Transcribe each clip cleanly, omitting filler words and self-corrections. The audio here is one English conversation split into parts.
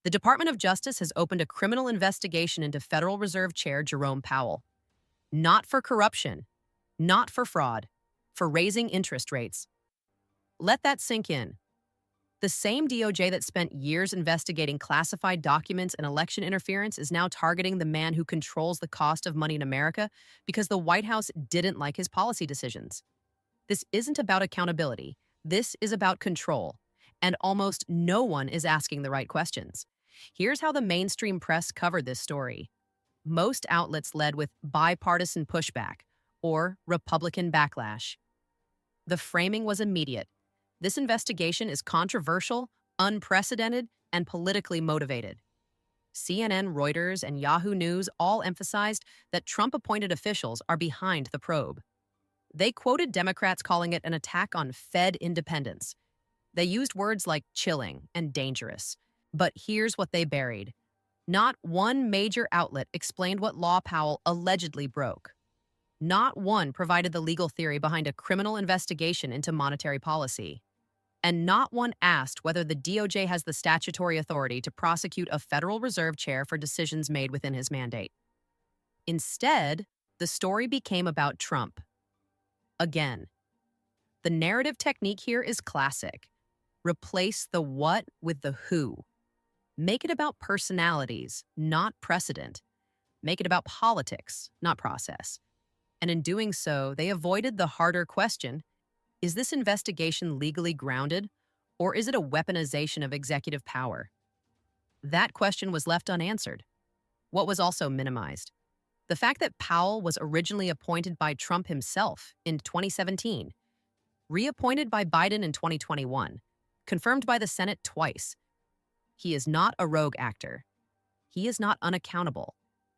The Department of Justice has opened a criminal investigation into Federal Reserve Chair Jerome Powell. Not for corruption, not for fraud, for raising interest rates. Let that sink in. The same DOJ that spent years investigating classified documents and election interference is now targeting the man who controls the cost of money in America because the White House didn't like his policy decisions. This isn't about accountability. This is about control. And almost no one is asking the right questions. Here's how the mainstream press covered this story. Most outlets led with bipartisan pushback or Republican backlash. The framing was immediate. This investigation is controversial, unprecedented, and politically motivated. CNN, Reuters, and Yahoo News all emphasized that Trump-appointed officials are behind the probe. They quoted Democrats calling it an attack on Fed independence. They used words like chilling and dangerous. But here's what they buried. Not one major outlet explained what law Powell allegedly broke. Not one provided the legal theory behind a criminal investigation into monetary policy. And not one asked whether the DOJ has the statutory authority to prosecute a Federal Reserve chair for decisions made within his mandate. Instead, the story became about Trump. Again, the narrative technique here is classic. Replace the what with the who. Make it about personalities, not precedent. Make it about politics, not process. And in doing so, they avoided the harder question: is this investigation legally grounded, or is it a weaponization of executive power? That question was left unanswered. What was also minimized? The fact that Powell was originally appointed by Trump himself in 2017, reappointed by Biden in 2021, confirmed by the Senate twice. He is not a rogue actor. He is not unaccountable.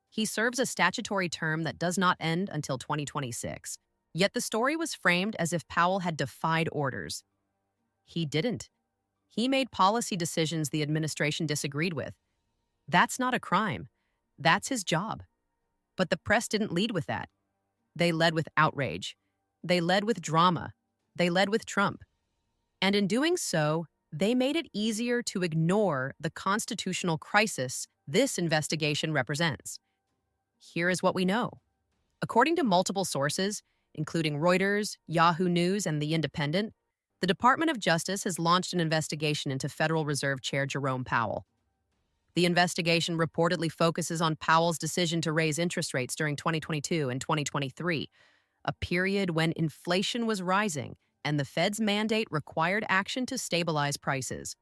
He serves a statutory term that does not end until 2026. Yet the story was framed as if Powell had defied orders. He didn't. He made policy decisions the administration disagreed with. That's not a crime. That's his job. But the press didn't lead with that. They led with outrage. They led with drama. They led with Trump. And in doing so, they made it easier to ignore the constitutional crisis this investigation represents. Here is what we know. According to multiple sources, including Reuters, Yahoo News, and The Independent, the Department of Justice has launched an investigation into Federal Reserve Chair Jerome Powell. The investigation reportedly focuses on Powell's decision to raise interest rates during 2022 and 2023, a period when inflation was rising and the Fed's mandate required action to stabilize prices.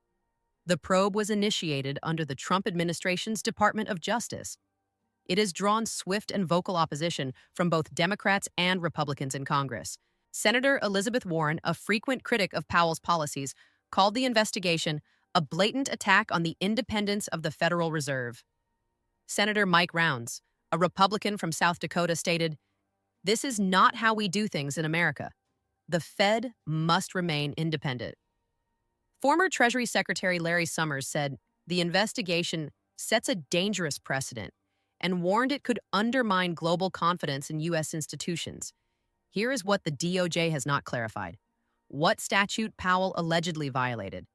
The probe was initiated under the Trump administration's Department of Justice. It has drawn swift and vocal opposition from both Democrats and Republicans in Congress. Senator Elizabeth Warren, a frequent critic of Powell's policies, called the investigation a blatant attack on the independence of the Federal Reserve. Senator Mike Rounds, a Republican from South Dakota, stated, "This is not how we do things in America. The Fed must remain independent." Former Treasury Secretary Larry Summers said the investigation sets a dangerous precedent and warned it could undermine global confidence in U.S. institutions. Here is what the DOJ has not clarified. What statute Powell allegedly violated?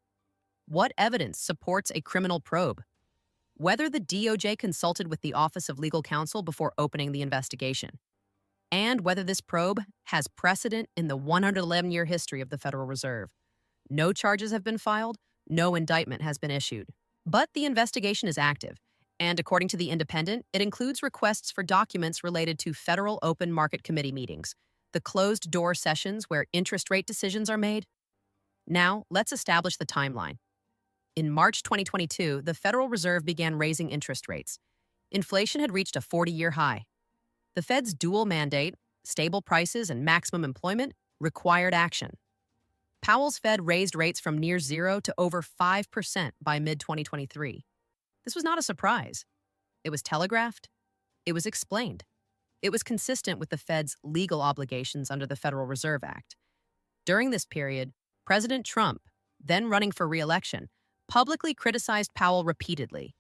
What evidence supports a criminal probe? Whether the DOJ consulted with the Office of Legal Counsel before opening the investigation. And whether this probe has precedent in the 111-year history of the Federal Reserve. No charges have been filed, no indictment has been issued. But the investigation is active. And according to The Independent, it includes requests for documents related to Federal Open Market Committee meetings, the closed-door sessions where interest rate decisions are made. Now, let's establish the timeline. In March 2022, the Federal Reserve began raising interest rates. Inflation had reached a 40-year high. The Fed's dual mandate, stable prices and maximum employment, required action. Powell's Fed raised rates from near zero to over 5% by mid-2023. This was not a surprise. It was telegraphed. It was explained. It was consistent with the Fed's legal obligations under the Federal Reserve Act. During this period, President Trump, then running for re-election, publicly criticized Powell repeatedly.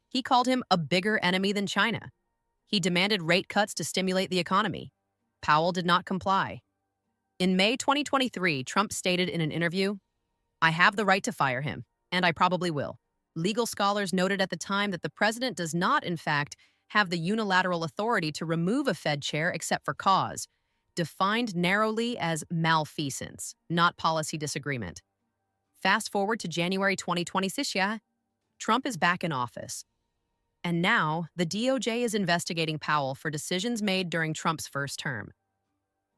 He called him a bigger enemy than China. He demanded rate cuts to stimulate the economy. Powell did not comply. In May 2023, Trump stated in an interview, "I have the right to fire him, and I probably will. Legal scholars noted at the time that the president does not, in fact, have the unilateral authority to remove a Fed chair except for cause, defined narrowly as malfeasance, not policy disagreement. Fast forward to January 2026, Trump is back in office. And now, the DOJ is investigating Powell for decisions made during Trump's first term.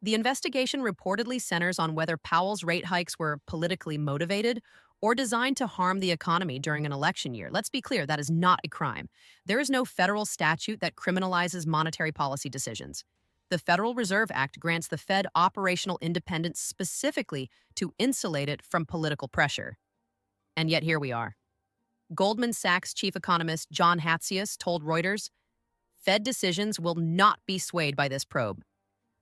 The investigation reportedly centers on whether Powell's rate hikes were politically motivated or designed to harm the economy during an election year. Let's be clear, that is not a crime. There is no federal statute that criminalizes monetary policy decisions. The Federal Reserve Act grants the Fed operational independence specifically to insulate it from political pressure. And yet here we are. Goldman Sachs chief economist John Hatzius told Reuters, Fed decisions will not be swayed by this probe.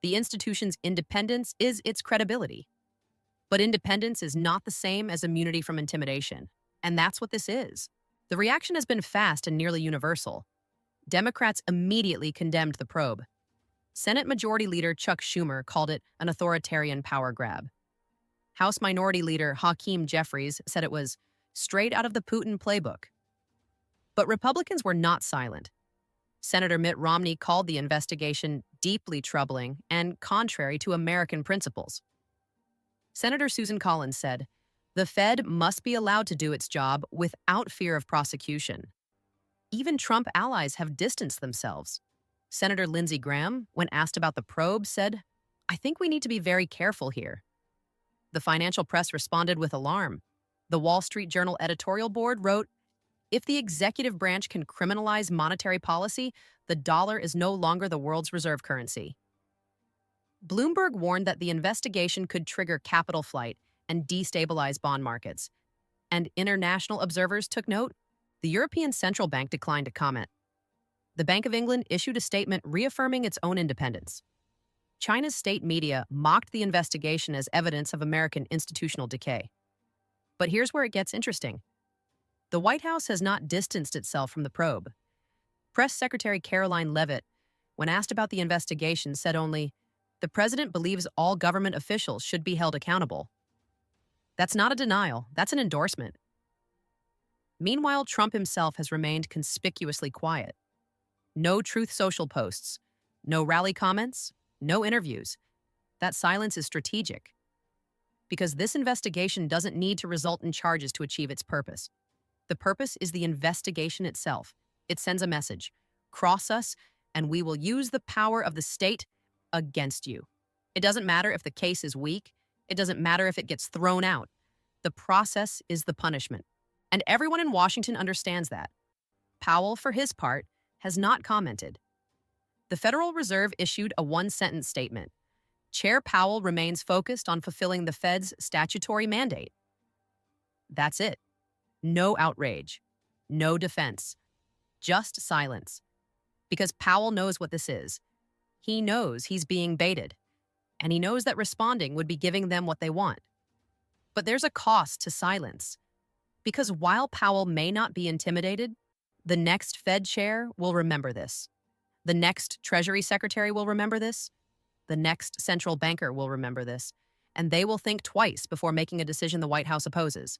The institution's independence is its credibility. But independence is not the same as immunity from intimidation. And that's what this is. The reaction has been fast and nearly universal. Democrats immediately condemned the probe. Senate Majority Leader Chuck Schumer called it an authoritarian power grab. House Minority Leader Hakeem Jeffries said it was straight out of the Putin playbook. But Republicans were not silent. Senator Mitt Romney called the investigation deeply troubling and contrary to American principles. Senator Susan Collins said, "The Fed must be allowed to do its job without fear of prosecution." Even Trump allies have distanced themselves. Senator Lindsey Graham, when asked about the probe, said, "I think we need to be very careful here." The financial press responded with alarm. The Wall Street Journal editorial board wrote, "If the executive branch can criminalize monetary policy, the dollar is no longer the world's reserve currency." Bloomberg warned that the investigation could trigger capital flight and destabilize bond markets. And international observers took note. The European Central Bank declined to comment. The Bank of England issued a statement reaffirming its own independence. China's state media mocked the investigation as evidence of American institutional decay. But here's where it gets interesting. The White House has not distanced itself from the probe. Press Secretary Caroline Leavitt, when asked about the investigation, said only, "The president believes all government officials should be held accountable." That's not a denial, that's an endorsement. Meanwhile, Trump himself has remained conspicuously quiet. No Truth Social posts, no rally comments, no interviews. That silence is strategic. Because this investigation doesn't need to result in charges to achieve its purpose. The purpose is the investigation itself. It sends a message. Cross us, and we will use the power of the state against you. It doesn't matter if the case is weak. It doesn't matter if it gets thrown out. The process is the punishment. And everyone in Washington understands that. Powell, for his part, has not commented. The Federal Reserve issued a one-sentence statement. Chair Powell remains focused on fulfilling the Fed's statutory mandate. That's it. No outrage. No defense. Just silence. Because Powell knows what this is. He knows he's being baited. And he knows that responding would be giving them what they want. But there's a cost to silence. Because while Powell may not be intimidated, the next Fed chair will remember this. The next Treasury Secretary will remember this. The next central banker will remember this. And they will think twice before making a decision the White House opposes.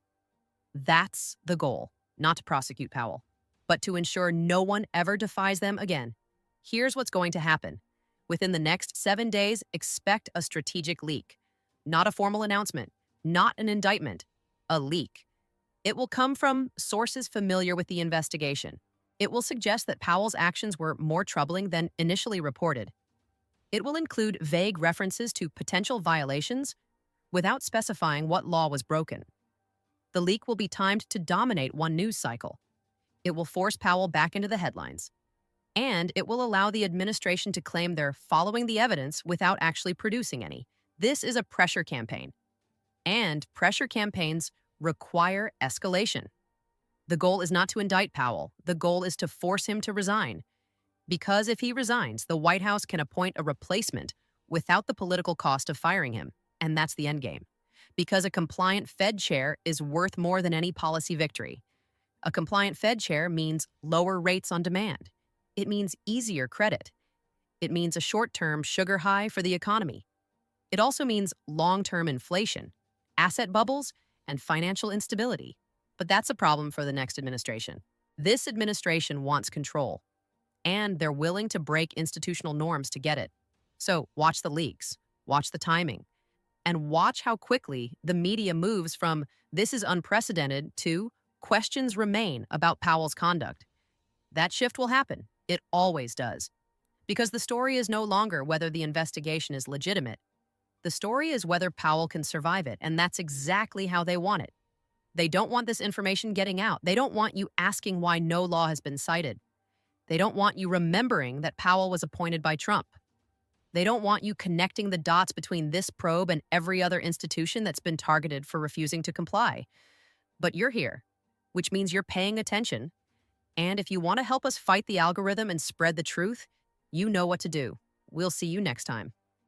That's the goal, not to prosecute Powell, but to ensure no one ever defies them again. Here's what's going to happen. Within the next 7 days, expect a strategic leak. Not a formal announcement, not an indictment, a leak. It will come from sources familiar with the investigation. It will suggest that Powell's actions were more troubling than initially reported. It will include vague references to potential violations without specifying what law was broken. The leak will be timed to dominate one news cycle. It will force Powell back into the headlines. And it will allow the administration to claim they're following the evidence without actually producing any. This is a pressure campaign. And pressure campaigns require escalation. The goal is not to indict Powell. The goal is to force him to resign. Because if he resigns, the White House can appoint a replacement without the political cost of firing him. And that's the endgame. Because a compliant Fed chair is worth more than any policy victory. A compliant Fed chair means lower rates on demand. It means easier credit. It means a short-term sugar high for the economy. It also means long-term inflation, asset bubbles, and financial instability. But that's a problem for the next administration. This administration wants control, and they're willing to break institutional norms to get it. So watch the leaks, watch the timing, and watch how quickly the media moves from "this is unprecedented" to "questions remain about Powell's conduct." That shift will happen. It always does. Because the story is no longer whether the investigation is legitimate. The story is whether Powell can survive it, and that's exactly how they want it. They don't want this information getting out. They don't want you asking why no law has been cited. They don't want you remembering that Powell was appointed by Trump. They don't want you connecting the dots between this probe and every other institution that's been targeted for refusing to comply. But you're here, which means you're paying attention. And if you want to help us fight the algorithm and spread the truth, you know what to do. We'll see you next time.